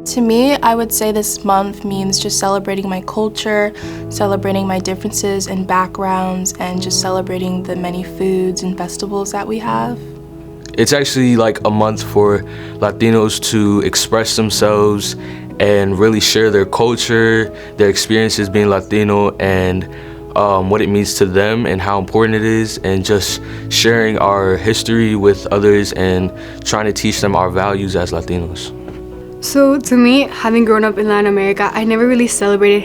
To me, I would say this month means just celebrating my culture, celebrating my differences and backgrounds, and just celebrating the many foods and festivals that we have. It's actually like a month for Latinos to express themselves and really share their culture, their experiences being Latino, and what it means to them and how important it is, and just sharing our history with others and trying to teach them our values as Latinos. So to me, having grown up in Latin America, I never really celebrated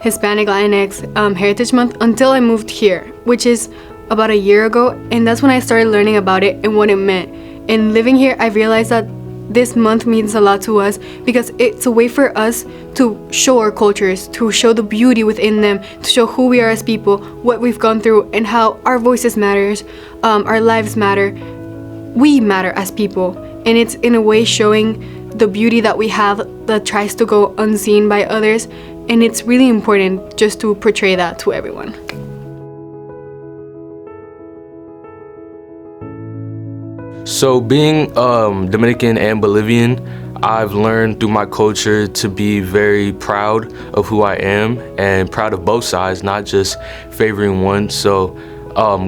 Hispanic Latinx Heritage Month until I moved here, which is about a year ago, and that's when I started learning about it and what it meant. And living here, I realized that this month means a lot to us because it's a way for us to show our cultures, to show the beauty within them, to show who we are as people, what we've gone through, and how our voices matters, our lives matter. We matter as people, and it's in a way showing the beauty that we have that tries to go unseen by others, and it's really important just to portray that to everyone. So being Dominican and Bolivian, I've learned through my culture to be very proud of who I am and proud of both sides, not just favoring one. So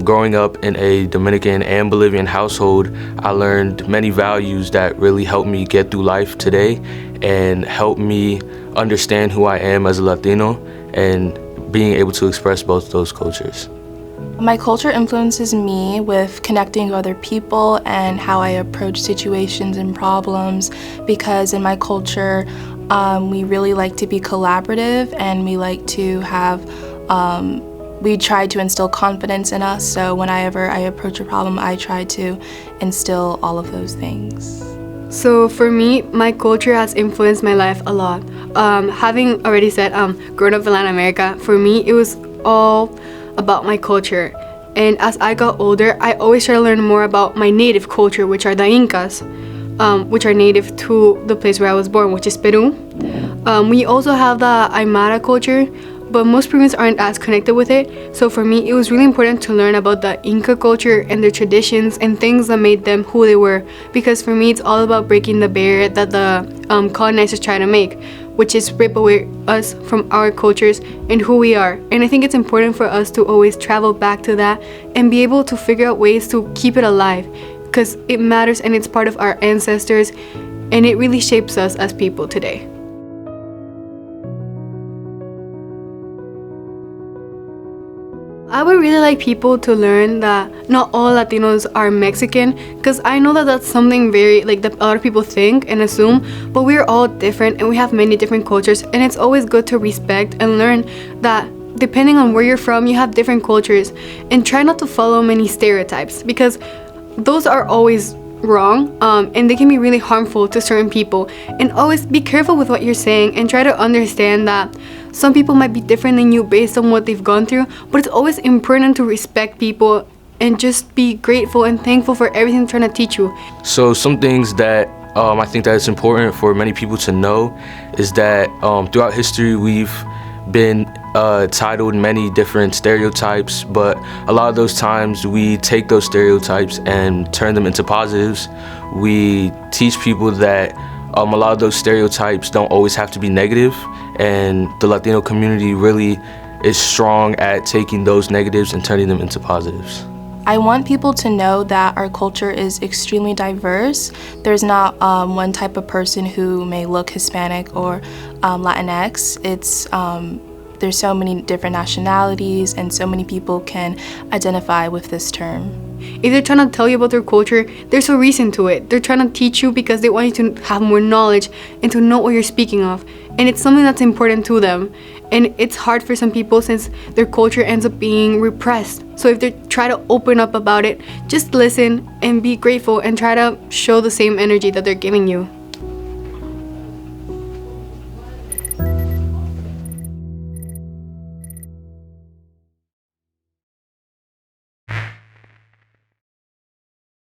growing up in a Dominican and Bolivian household, I learned many values that really helped me get through life today and helped me understand who I am as a Latino and being able to express both those cultures. My culture influences me with connecting with other people and how I approach situations and problems, because in my culture, we really like to be collaborative, and we like to have we try to instill confidence in us. So whenever I approach a problem, I try to instill all of those things. So for me, my culture has influenced my life a lot. Having already said, growing up in Latin America, for me, it was all about my culture. And as I got older, I always try to learn more about my native culture, which are the Incas, which are native to the place where I was born, which is Peru. We also have the Aymara culture, but most Peruvians aren't as connected with it. So for me, it was really important to learn about the Inca culture and their traditions and things that made them who they were. Because for me, it's all about breaking the barrier that the colonizers try to make, which is rip away us from our cultures and who we are. And I think it's important for us to always travel back to that and be able to figure out ways to keep it alive, because it matters and it's part of our ancestors, and it really shapes us as people today. I would really like people to learn that not all Latinos are Mexican, because I know that that's something very, that a lot of people think and assume, but we're all different and we have many different cultures, and it's always good to respect and learn that depending on where you're from, you have different cultures, and try not to follow many stereotypes, because those are always wrong, and they can be really harmful to certain people. And always be careful with what you're saying and try to understand that some people might be different than you based on what they've gone through, but it's always important to respect people and just be grateful and thankful for everything they're trying to teach you. So some things that I think that it's important for many people to know is that throughout history we've been titled many different stereotypes, but a lot of those times we take those stereotypes and turn them into positives. We teach people that a lot of those stereotypes don't always have to be negative, and the Latino community really is strong at taking those negatives and turning them into positives. I want people to know that our culture is extremely diverse. There's not one type of person who may look Hispanic or Latinx. There's so many different nationalities, and so many people can identify with this term. If they're trying to tell you about their culture, there's a reason to it. They're trying to teach you because they want you to have more knowledge and to know what you're speaking of. And it's something that's important to them. And it's hard for some people since their culture ends up being repressed. So if they try to open up about it, just listen and be grateful and try to show the same energy that they're giving you.